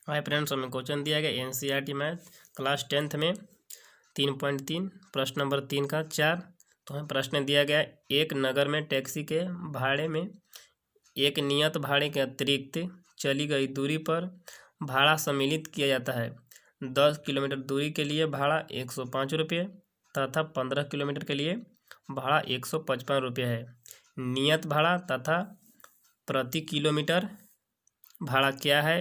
Hi friends, हमें question दिया गया एनसीईआरटी मैथ क्लास 10th में 3.3 प्रश्न नंबर 3 का 4। तो हमें प्रश्न दिया गया एक नगर में टैक्सी के भाड़े में एक नियत भाड़े के अतिरिक्त चली गई दूरी पर भाड़ा सम्मिलित किया जाता है। 10 किलोमीटर दूरी के लिए भाड़ा 105 रुपये तथा 15 किलोमीटर के लिए भाड़ा 155 रुपये है। नियत भाड़ा तथा प्रति किलोमीटर भाड़ा क्या है?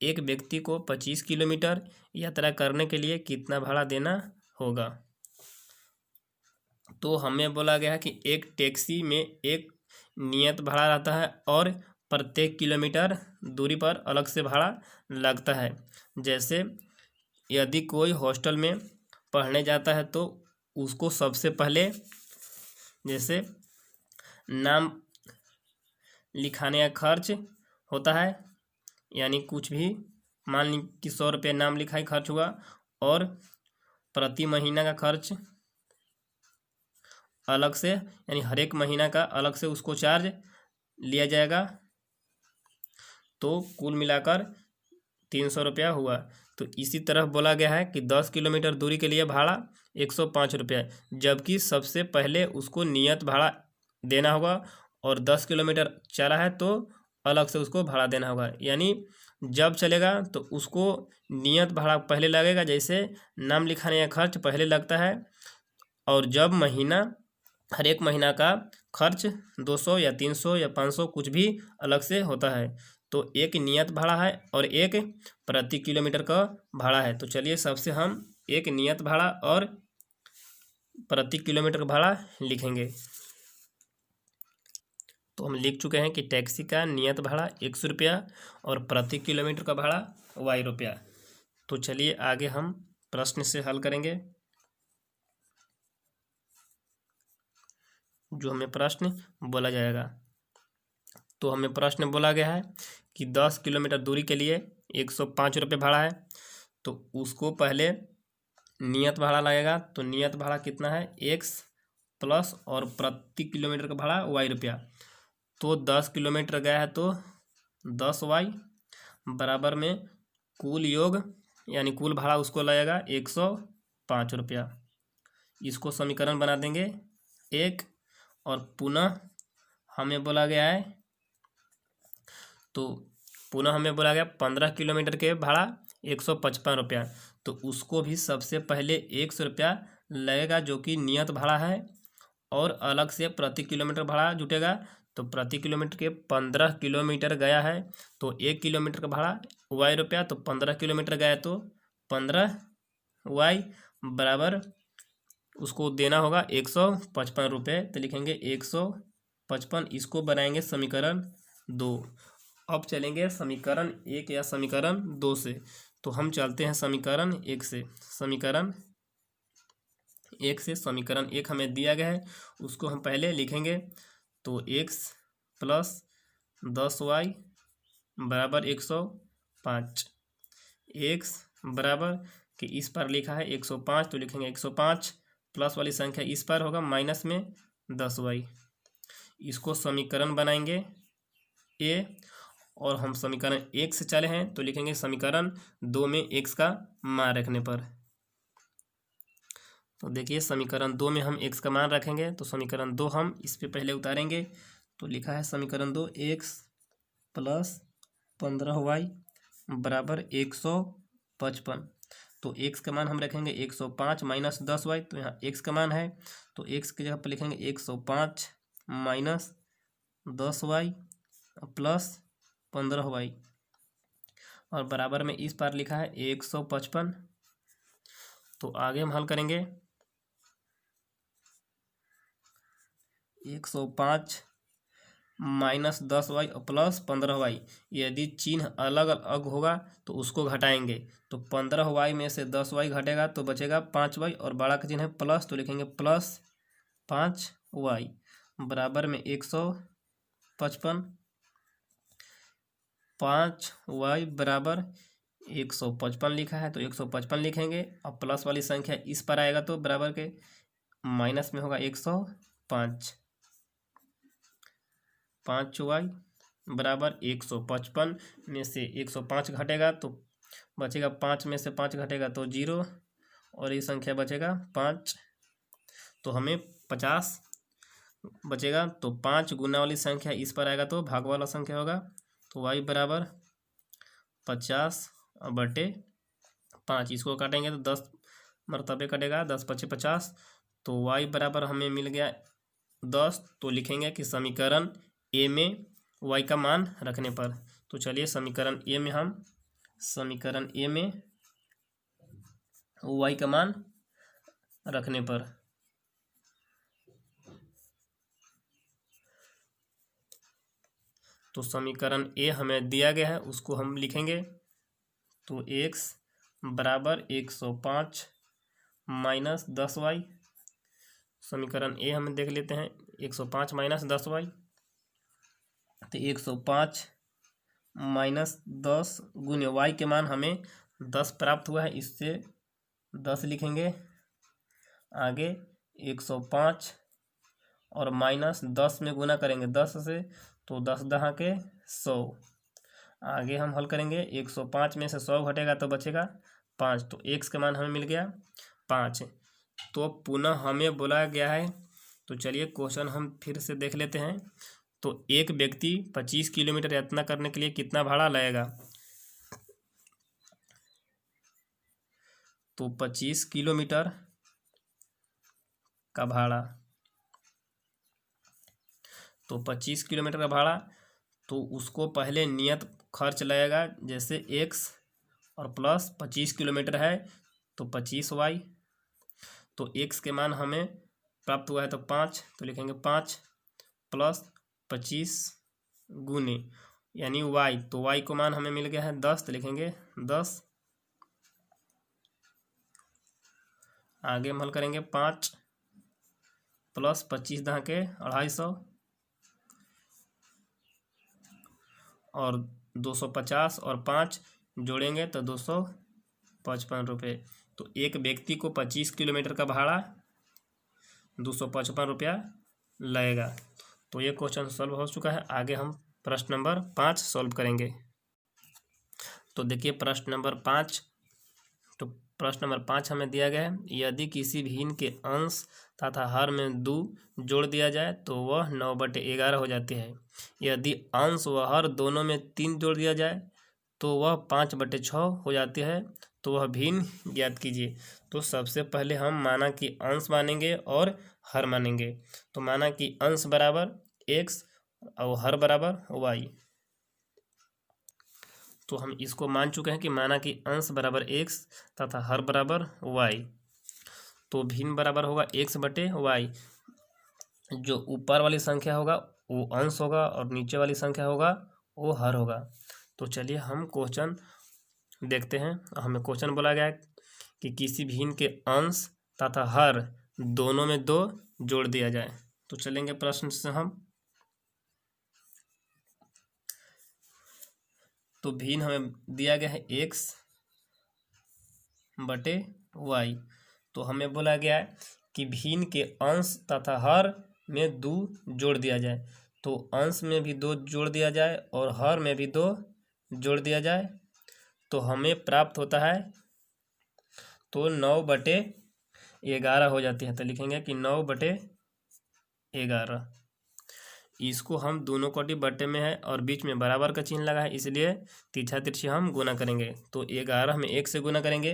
एक व्यक्ति को 25 किलोमीटर यात्रा करने के लिए कितना भाड़ा देना होगा? तो हमें बोला गया है कि एक टैक्सी में एक नियत भाड़ा रहता है और प्रत्येक किलोमीटर दूरी पर अलग से भाड़ा लगता है। जैसे यदि कोई हॉस्टल में पढ़ने जाता है तो उसको सबसे पहले जैसे नाम लिखाने का खर्च होता है, यानी कुछ भी मान ली कि 100 रुपये नाम लिखाई खर्च हुआ, और प्रति महीना का खर्च अलग से, यानी हर एक महीना का अलग से उसको चार्ज लिया जाएगा। तो कुल मिलाकर 300 रुपया हुआ। तो इसी तरह बोला गया है कि 10 किलोमीटर दूरी के लिए भाड़ा 105 रुपया, जबकि सबसे पहले उसको नियत भाड़ा देना होगा और 10 किलोमीटर चला है तो अलग से उसको भाड़ा देना होगा। यानी जब चलेगा तो उसको नियत भाड़ा पहले लगेगा, जैसे नाम लिखाने का खर्च पहले लगता है, और जब महीना हर एक महीना का खर्च 200 या 300 या 500 कुछ भी अलग से होता है। तो एक नियत भाड़ा है और एक प्रति किलोमीटर का भाड़ा है। तो चलिए सबसे हम एक नियत भाड़ा और प्रति किलोमीटर का भाड़ा लिखेंगे। तो हम लिख चुके हैं कि टैक्सी का नियत भाड़ा 100 रुपया और प्रति किलोमीटर का भाड़ा y रुपया। तो चलिए आगे हम प्रश्न से हल करेंगे। जो हमें प्रश्न बोला जाएगा, तो हमें प्रश्न बोला गया है कि 10 किलोमीटर दूरी के लिए 105 रुपये भाड़ा है। तो उसको पहले नियत भाड़ा लगेगा। तो नियत भाड़ा कितना है? x प्लस और प्रति किलोमीटर का भाड़ा y रुपया। तो 10 किलोमीटर गया है तो 10y बराबर में कुल योग, यानी कुल भाड़ा उसको लगेगा 105 रुपया। इसको समीकरण बना देंगे एक, और पुनः हमें बोला गया है, तो पुनः हमें बोला गया 15 किलोमीटर के भाड़ा 155 रुपया। तो उसको भी सबसे पहले 100 रुपया लगेगा जो कि नियत भाड़ा है, और अलग से प्रति किलोमीटर भाड़ा जुटेगा। तो प्रति किलोमीटर के 15 किलोमीटर गया है तो 1 किलोमीटर का भाड़ा y रुपया। तो 15 किलोमीटर गया तो 15y बराबर उसको देना होगा 155 रुपये। तो लिखेंगे 155, इसको बनाएंगे समीकरण 2। अब चलेंगे समीकरण 1 या समीकरण 2 से। तो हम चलते हैं समीकरण 1 से। समीकरण 1 से समीकरण 1 हमें दिया गया है, उसको हम पहले लिखेंगे। तो x प्लस 10y बराबर 105। x बराबर कि इस पर लिखा है 105, तो लिखेंगे 105 प्लस वाली संख्या इस पर होगा माइनस में 10y। इसको समीकरण बनाएंगे a, और हम समीकरण 1 से चले हैं तो लिखेंगे समीकरण 2 में x का मान रखने पर। तो देखिए समीकरण 2 में हम x का मान रखेंगे, तो समीकरण 2 हम इस पे पहले उतारेंगे। तो लिखा है समीकरण 2 x प्लस 15y बराबर 155। तो x का मान हम रखेंगे 105 माइनस 10y। तो यहाँ x का मान है तो x की जगह पर लिखेंगे 105 माइनस 10y प्लस 15y, और बराबर में इस पार लिखा है 155। तो आगे हम हल करेंगे। 105 माइनस 10y प्लस 15y, यदि चिन्ह अलग अलग होगा तो उसको घटाएंगे। तो 15y में से 10y घटेगा तो बचेगा 5y, और बड़ा का चिन्ह है प्लस तो लिखेंगे प्लस 5y बराबर में 155। 5y बराबर 155 लिखा है तो 155 लिखेंगे, और प्लस वाली संख्या इस पर आएगा तो बराबर के माइनस में होगा 105। 5y बराबर 155 में से 105 घटेगा तो बचेगा 5 में से 5 घटेगा तो 0 और ये संख्या बचेगा 5। तो हमें 50 बचेगा। तो 5 गुना वाली संख्या इस पर आएगा तो भाग वाला संख्या होगा। तो y बराबर 50/5। इसको काटेंगे तो 10 मरतबे कटेगा, 10×5 = 50। तो y बराबर हमें मिल गया 10। तो लिखेंगे कि समीकरण ए में y का मान रखने पर। तो चलिए समीकरण ए में y का मान रखने पर, तो समीकरण ए हमें दिया गया है उसको हम लिखेंगे। तो x बराबर 105 - 10y। समीकरण ए हम देख लेते हैं, 105 - 10y। तो 105 - 10 गुने y के मान हमें 10 प्राप्त हुआ है, इससे 10 लिखेंगे। आगे 105 और -10 में गुना करेंगे 10 से, तो 10×10 = 100। आगे हम हल करेंगे, 105 में से 100 घटेगा तो बचेगा 5। तो x का मान हमें मिल गया 5। तो पुनः हमें बोला गया है, तो चलिए क्वेश्चन हम फिर से देख लेते हैं। तो एक व्यक्ति 25 किलोमीटर यात्रा करने के लिए कितना भाड़ा लगेगा? तो 25 किलोमीटर का भाड़ा, तो 25 किलोमीटर का भाड़ा, तो उसको पहले नियत खर्च लगेगा, जैसे x और प्लस 25 किलोमीटर है तो 25y। तो x के मान हमें प्राप्त हुआ है तो 5, तो लिखेंगे 5 + 25 गुने यानी y। तो y को मान हमें मिल गया है 10, तो लिखेंगे 10। आगे हम हल करेंगे, 5 + 25×10 = 250 और 250 और 5 जोड़ेंगे तो 255 रुपये। तो एक व्यक्ति को 25 किलोमीटर का भाड़ा 255 रुपया लगेगा। तो ये क्वेश्चन सॉल्व हो चुका है। आगे हम प्रश्न नंबर 5 सॉल्व करेंगे। तो देखिए प्रश्न नंबर 5। तो प्रश्न नंबर 5 हमें दिया गया है, यदि किसी भिन्न के अंश तथा हर में 2 जोड़ दिया जाए तो वह 9/11 हो जाती है। यदि अंश व हर दोनों में 3 जोड़ दिया जाए तो वह 5/6 हो जाती है। तो वह भिन्न ज्ञात कीजिए। तो सबसे पहले हम माना कि अंश मानेंगे और हर मानेंगे। तो माना कि अंश बराबर x और हर बराबर y। तो हम इसको मान चुके हैं कि माना कि अंश बराबर x तथा हर बराबर y। तो भिन्न बराबर होगा x/y। जो ऊपर वाली संख्या होगा वो अंश होगा और नीचे वाली संख्या होगा वो हर होगा। तो चलिए हम क्वेश्चन देखते हैं। हमें क्वेश्चन बोला गया है कि किसी भिन्न के अंश तथा हर दोनों में 2 जोड़ दिया जाए। तो चलेंगे प्रश्न से हम। तो भिन्न हमें दिया गया है x/y। तो हमें बोला गया है कि भिन्न के अंश तथा हर में 2 जोड़ दिया जाए। तो अंश में भी 2 जोड़ दिया जाए और हर में भी 2 जोड़ दिया जाए तो हमें प्राप्त होता है, तो 9/11 हो जाती है। तो लिखेंगे कि 9/11। इसको हम दोनों कोटि बट्टे में है और बीच में बराबर का चिन्ह लगा है, इसलिए तिरछा तिरछी हम गुना करेंगे। तो 11 में 1 से गुना करेंगे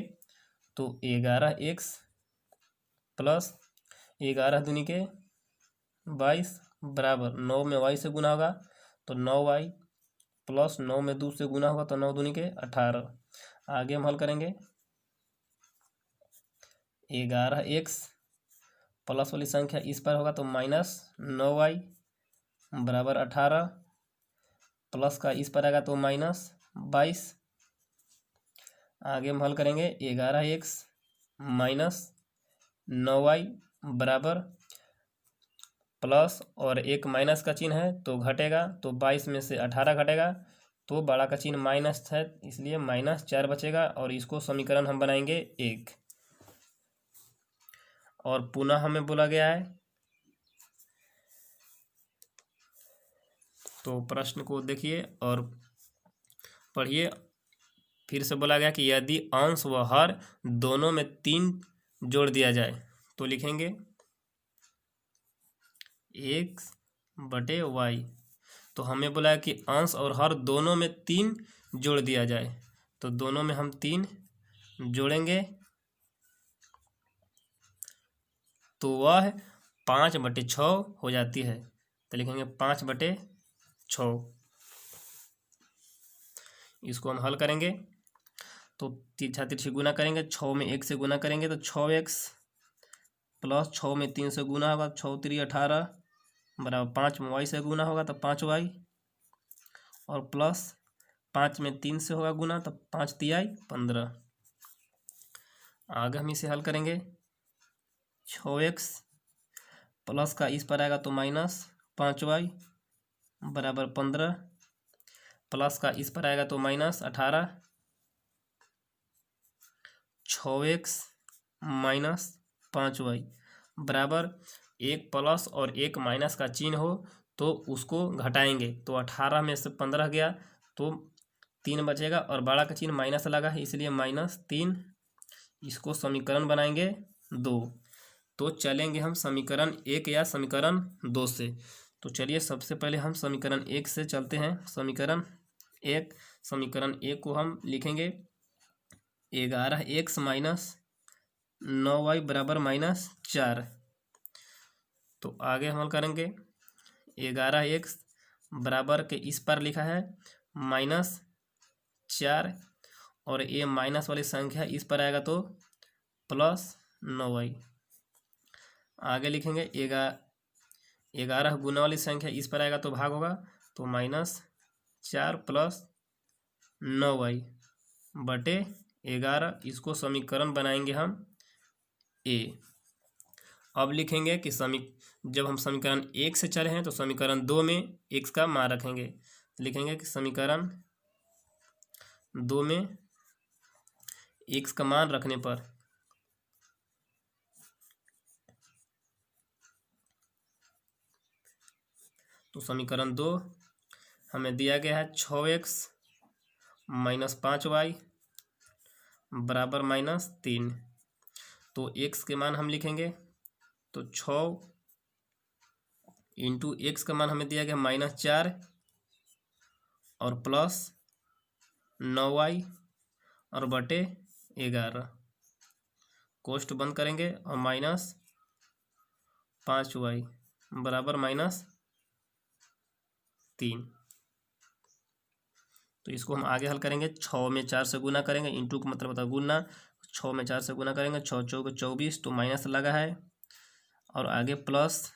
तो 11x + 11 दूनी के 22 बराबर 9 में y से गुना होगा तो 9y + 9 में 2 से गुना होगा तो 9 दूनी के 18। आगे हम हल करेंगे, 11x प्लस वाली संख्या इस पर होगा तो -9y बराबर 18, प्लस का इस पर आएगा तो -22। आगे हम हल करेंगे, 11x - 9y बराबर प्लस और एक माइनस का चिन्ह है तो घटेगा, तो 22 में से 18 घटेगा तो बड़ा का चिन्ह माइनस है, इसलिए -4 बचेगा और इसको समीकरण हम बनाएंगे 1। और पुनः हमें बोला गया है, तो प्रश्न को देखिए और पढ़िए, फिर से बोला गया कि यदि अंश व हर दोनों में 3 जोड़ दिया जाए तो लिखेंगे x बटे वाई। तो हमें बोला है कि अंश और हर दोनों में 3 जोड़ दिया जाए, तो दोनों में हम 3 जोड़ेंगे तो वह 5/6 हो जाती है। तो लिखेंगे 5/6। इसको हम हल करेंगे तो तिरछा तिरछी गुना करेंगे, 6 में 1 से गुना करेंगे तो 6x प्लस 6 में 3 से गुना होगा, 6 3 18 बराबर 5 में y से गुना होगा तो 5y, और प्लस 5 में 3 से होगा गुना तो 5 3 15। आगे हम इसे हल करेंगे, 6x प्लस का इस पर आएगा तो माइनस 5y बराबर 15, प्लस का इस पर आएगा तो माइनस 18, 6x माइनस 5y बराबर 1 प्लस और 1 माइनस का चिन्ह हो तो उसको घटाएंगे, तो 18 में से 15 गया तो 3 बचेगा और बड़ा का चिन्ह माइनस लगा है इसलिए -3। इसको समीकरण बनाएंगे 2। तो चलेंगे हम समीकरण 1 या समीकरण 2 से। तो चलिए सबसे पहले हम समीकरण 1 से चलते हैं। समीकरण 1 को हम लिखेंगे 11x माइनस 9y बराबर -4। तो आगे हम करेंगे 11x बराबर के इस पर लिखा है -4 और ये माइनस वाली संख्या इस पर आएगा तो +9y। आगे लिखेंगे 11 गुना वाली संख्या इस पर आएगा तो भाग होगा तो -4 + 9y बटे 11। इसको समीकरण बनाएंगे हम a। अब लिखेंगे कि जब हम समीकरण 1 से चले हैं तो समीकरण 2 में x का मान रखेंगे। लिखेंगे कि समीकरण 2 में x का मान रखने पर तो समीकरण 2 हमें दिया गया है 6x माइनस 5y बराबर -3। तो x के मान हम लिखेंगे तो 6 इंटू x का मान हमें दिया गया -4 और प्लस 9y और बटे 11। कोष्ट बंद करेंगे और -5y बराबर -3। तो इसको हम आगे हल करेंगे, 6 में 4 से गुना करेंगे, इंटू का मतलब होता है गुना, 6 में 4 से गुना करेंगे, 6 चौक 24 तो माइनस लगा है, और आगे प्लस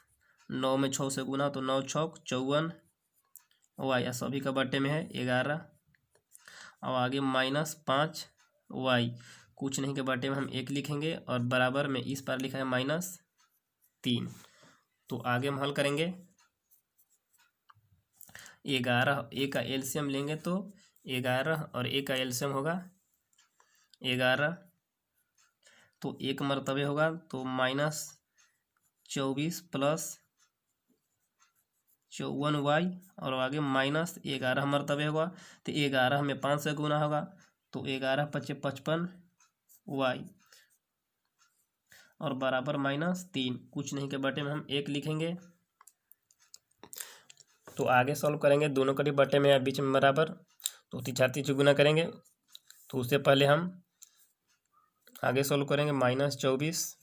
9 में 6 से गुना तो 9 छौक 54 वाई सभी का बटे में है 11, और आगे -5y कुछ नहीं के बटे में हम 1 लिखेंगे और बराबर में इस पर लिखा है -3। तो आगे हम हल करेंगे 11 a का एलसीएम लेंगे तो 11 और a का एलसीएम होगा 11, तो 1 मरतबे होगा तो -24 + 54y और आगे -11 मरतबे होगा तो 11 में 5 से गुना होगा तो 11 × 5 = 55y और बराबर -3। कुछ नहीं के बटे में हम 1 लिखेंगे। तो आगे सॉल्व करेंगे, दोनों कड़ी बटे में या बीच में बराबर, तो तिरछा गुना करेंगे। तो उससे पहले हम आगे सॉल्व करेंगे -24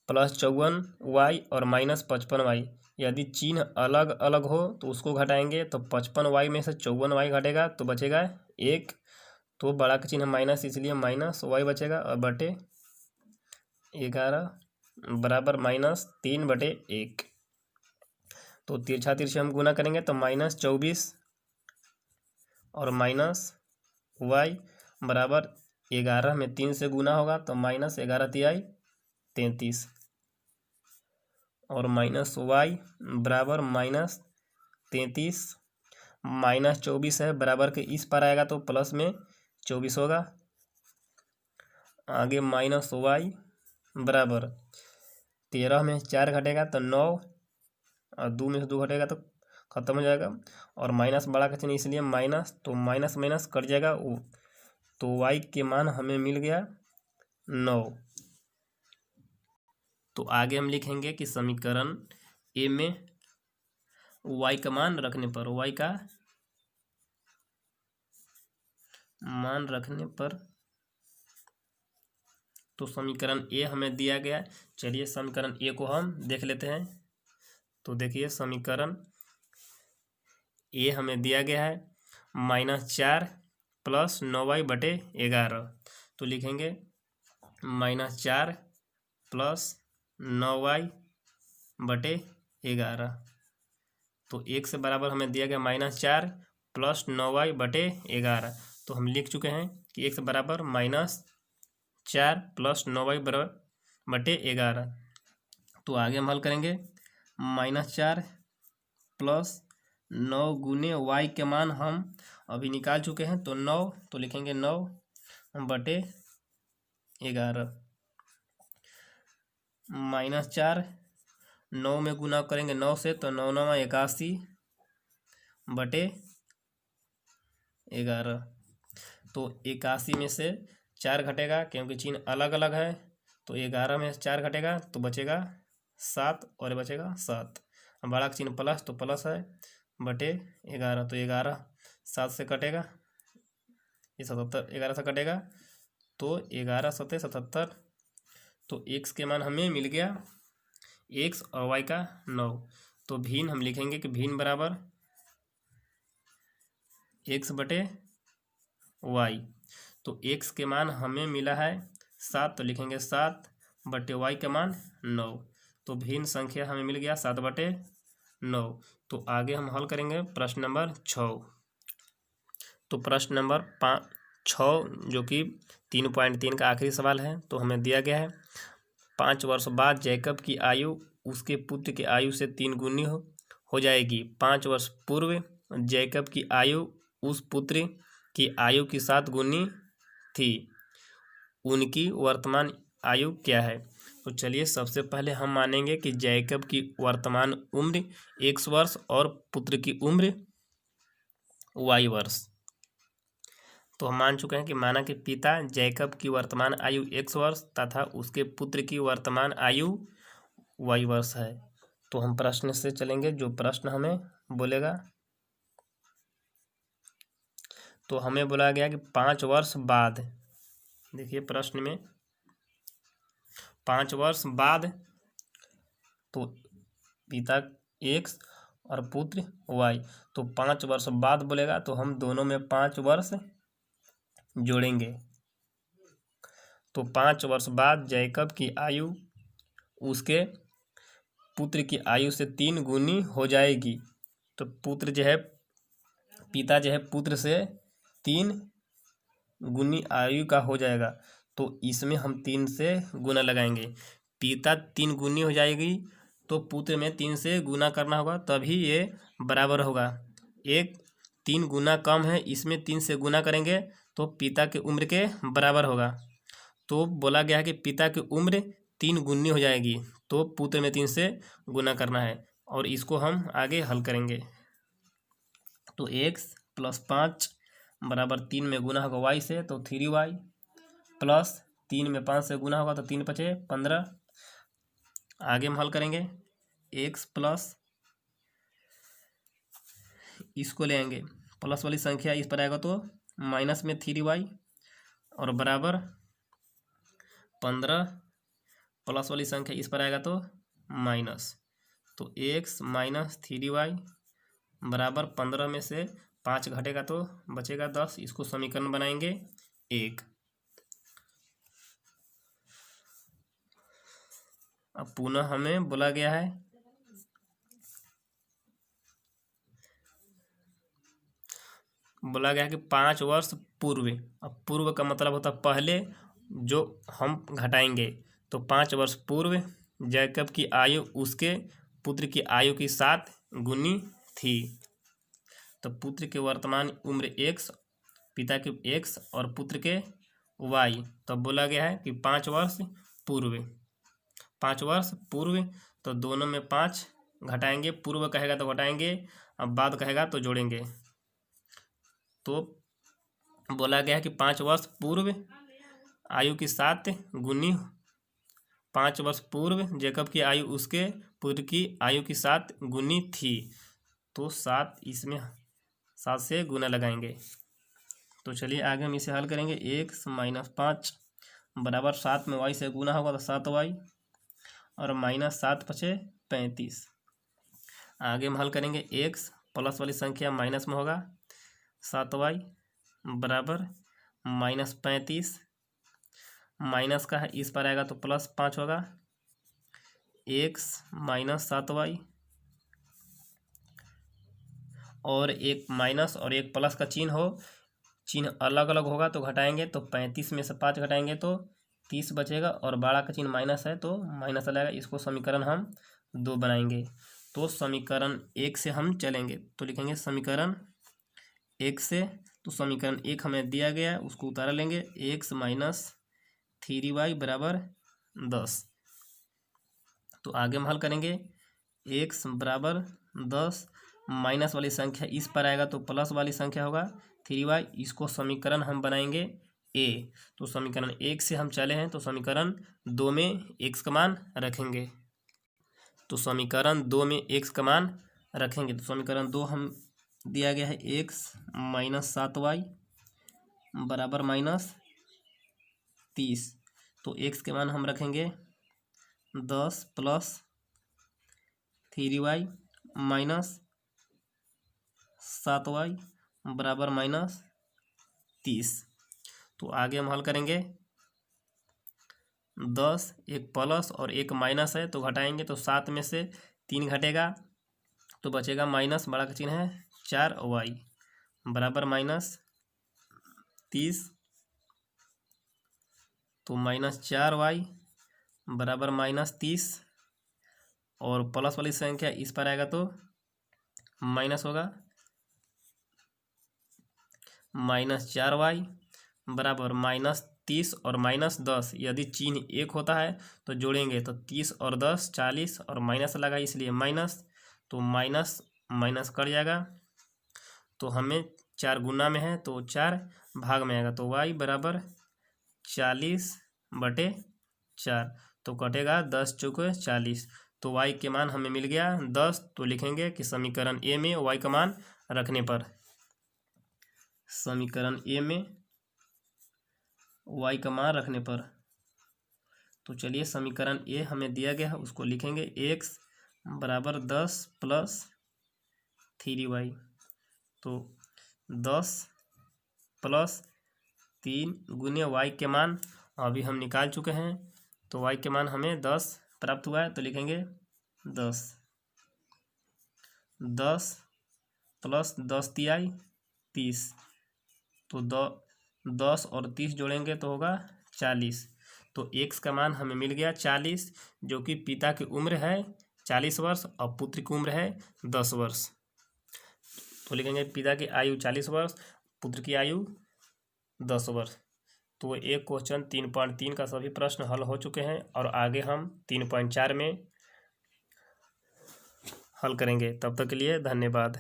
+ 54y और -55y। यदि चिन्ह अलग अलग हो तो उसको घटाएंगे, तो 55y में से 54y घटेगा तो बचेगा 1, तो बड़ा का चिन्ह माइनस इसलिए -y बचेगा और बटे 11 बराबर -3/1। तो तिरछा हम गुना करेंगे तो -24 और -y बराबर 11 में 3 से गुना होगा तो -11 × 33 और -y बराबर -33 -24 है बराबर के इस पर आएगा तो प्लस में 24 होगा। आगे -y बराबर 13 में 4 घटेगा तो 9 और 2 में से 2 घटेगा तो खत्म हो जाएगा, और माइनस बड़ा का चिन्ह इसलिए माइनस, तो माइनस माइनस कट जाएगा, तो y के मान हमें मिल गया 9। तो आगे हम लिखेंगे कि समीकरण ए में y का मान रखने पर, y का मान रखने पर, तो समीकरण ए हमें दिया गया। चलिए समीकरण ए को हम देख लेते हैं। तो देखिए समीकरण ए हमें दिया गया है -4 + 9y/11। तो लिखेंगे -4 + 9y/11। तो एक से बराबर हमें दिया गया -4 + 9y/11। तो हम लिख चुके हैं कि एक से बराबर -4 + 9y/11। तो आगे हम हल करेंगे, -4 + 9 गुने y के मान हम अभी निकाल चुके हैं, तो 9, तो लिखेंगे 9/11। -4 9 में गुना करेंगे 9 से, तो 9 9 81/11। तो 81 में से 4 घटेगा, क्योंकि चिन्ह अलग अलग है, तो 11 में 4 घटेगा तो बचेगा 7, और बचेगा 7। बड़ा का चिन्ह प्लस, तो प्लस है /11, तो 11 7 से कटेगा, ये 77 11 से कटेगा, तो 11 7 77। तो x के मान हमें मिल गया, x और y का 9। तो भिन्न हम लिखेंगे कि भिन्न बराबर x/y। तो x के मान हमें मिला है 7, तो लिखेंगे 7/y के मान 9। तो भिन्न संख्या हमें मिल गया 7/9। तो आगे हम हल करेंगे प्रश्न नंबर 6। तो प्रश्न नंबर 6 जो कि 3.3 का आखिरी सवाल है। तो हमें दिया गया है 5 वर्ष बाद जैकब की आयु उसके पुत्र की आयु से 3 गुनी हो जाएगी। 5 वर्ष पूर्व जैकब की आयु उस पुत्र की आयु की 7 गुनी थी। उनकी वर्तमान आयु क्या है? तो चलिए सबसे पहले हम मानेंगे कि जैकब की वर्तमान उम्र x वर्ष और पुत्र की उम्र y वर्ष। तो हम मान चुके हैं कि माना कि पिता जैकब की वर्तमान आयु x वर्ष तथा उसके पुत्र की वर्तमान आयु y वर्ष है। तो हम प्रश्न से चलेंगे, जो प्रश्न हमें बोलेगा। तो हमें बोला गया कि 5 वर्ष बाद, देखिए प्रश्न में 5 वर्ष बाद, तो पिता x और पुत्र y, तो 5 वर्ष बाद बोलेगा तो हम दोनों में 5 वर्ष जोड़ेंगे। तो 5 वर्ष बाद जैकब की आयु उसके पुत्र की आयु से 3 गुनी हो जाएगी। तो पुत्र जो है, पिता जो है पुत्र से 3 गुनी आयु का हो जाएगा। तो इसमें हम 3 से गुना लगाएंगे। पिता 3 गुनी हो जाएगी तो पुत्र में 3 से गुना करना होगा, तभी ये बराबर होगा। एक 3 गुना कम है, इसमें 3 से गुना करेंगे तो पिता की उम्र के बराबर होगा। तो बोला गया है कि पिता की उम्र 3 गुनी हो जाएगी, तो पुत्र में 3 से गुना करना है, और इसको हम आगे हल करेंगे। तो x + 5 बराबर 3 में गुना होगा y से, तो 3y प्लस 3 में 5 से गुना होगा तो 3 × 5 = 15। आगे हम हल करेंगे, x प्लस, इसको ले आएंगे प्लस वाली संख्या इस पर आएगा तो माइनस में 3y और बराबर 15, प्लस वाली संख्या इस पर आएगा तो माइनस। तो x - 3y बराबर 15 में से 5 घटेगा तो बचेगा 10। इसको समीकरण बनाएंगे 1। अब पुनः हमें बोला गया है कि 5 वर्ष पूर्व। अब पूर्व का मतलब होता है पहले, जो हम घटाएंगे। तो 5 वर्ष पूर्व जैकब की आयु उसके पुत्र की आयु की 7 गुनी थी। तो पुत्र के वर्तमान उम्र x, पिता के x और पुत्र के y। तो बोला गया है कि 5 वर्ष पूर्व, 5 वर्ष पूर्व, तो दोनों में 5 घटाएंगे, पूर्व कहेगा तो घटाएंगे, अब बाद कहेगा तो जोड़ेंगे। तो बोला गया है कि 5 वर्ष पूर्व आयु की 7 गुनी 5 वर्ष पूर्व जैकब की आयु उसके पुत्र की आयु की 7 गुनी थी। तो 7 इसमें 7 से गुना लगाएंगे। तो चलिए आगे हम इसे हल करेंगे। x - 5 बराबर 7 में y से गुना होगा तो 7y और -7 × 5 = 35। आगे हम हल करेंगे। x प्लस वाली संख्या माइनस में होगा 7y बराबर -35 माइनस का है इस पर आएगा तो +5 होगा। x - 7y और एक माइनस और एक प्लस का चिन्ह हो, चिन्ह अलग अलग होगा तो घटाएंगे तो 35 में से 5 घटाएंगे तो 30 बचेगा और बड़ा का चिन्ह माइनस है तो माइनस लगेगा। इसको समीकरण हम 2 बनाएंगे। तो समीकरण 1 से हम चलेंगे तो लिखेंगे समीकरण 1 से। तो समीकरण 1 हमें दिया गया है उसको उतारा लेंगे। x - 3y बराबर 10। तो आगे हम हल करेंगे। x बराबर 10 माइनस वाली संख्या इस पर आएगा तो प्लस वाली संख्या होगा 3y। इसको समीकरण हम बनाएंगे a। तो समीकरण 1 से हम चले हैं तो समीकरण 2 में x का मान रखेंगे। तो समीकरण 2 में x का मान रखेंगे। तो समीकरण 2 हम दिया गया है x - 7y बराबर -30। तो x के मान हम रखेंगे 10 + 3y - 7y बराबर -30। तो आगे हम हल करेंगे। 10 एक प्लस और एक माइनस है तो घटाएंगे तो 7 में से 3 घटेगा तो बचेगा माइनस, बड़ा का चिन्ह है 4y बराबर -30। तो -4y बराबर -30 और प्लस वाली संख्या इस पर आएगा तो माइनस होगा। -4y बराबर -30 और -10। यदि चिन्ह एक होता है तो जोड़ेंगे तो 30 और 10 40 और माइनस लगा इसलिए माइनस। तो माइनस माइनस कट जाएगा तो हमें 4 गुना में है तो 4 भाग में आएगा तो y बराबर 40/4। तो कटेगा 10 × 4 = 40। तो y के मान हमें मिल गया 10। तो लिखेंगे कि समीकरण a में y का मान रखने पर, समीकरण a में y का मान रखने पर। तो चलिए समीकरण a हमें दिया गया है उसको लिखेंगे। x बराबर 10 + 3y। तो 10 + 3 गुने y के मान अभी हम निकाल चुके हैं तो y के मान हमें 10 प्राप्त हुआ है। तो लिखेंगे 10 + 10 तिहाई 30। तो 10 और 30 जोड़ेंगे तो होगा 40। तो x का मान हमें मिल गया 40, जो कि पिता की उम्र है 40 वर्ष और पुत्र की उम्र है 10 वर्ष। तो लिखेंगे पिता की आयु 40 वर्ष, पुत्र की आयु 10 वर्ष। तो एक क्वेश्चन 3.3 का सभी प्रश्न हल हो चुके हैं और आगे हम 3.4 में हल करेंगे। तब तक के लिए धन्यवाद।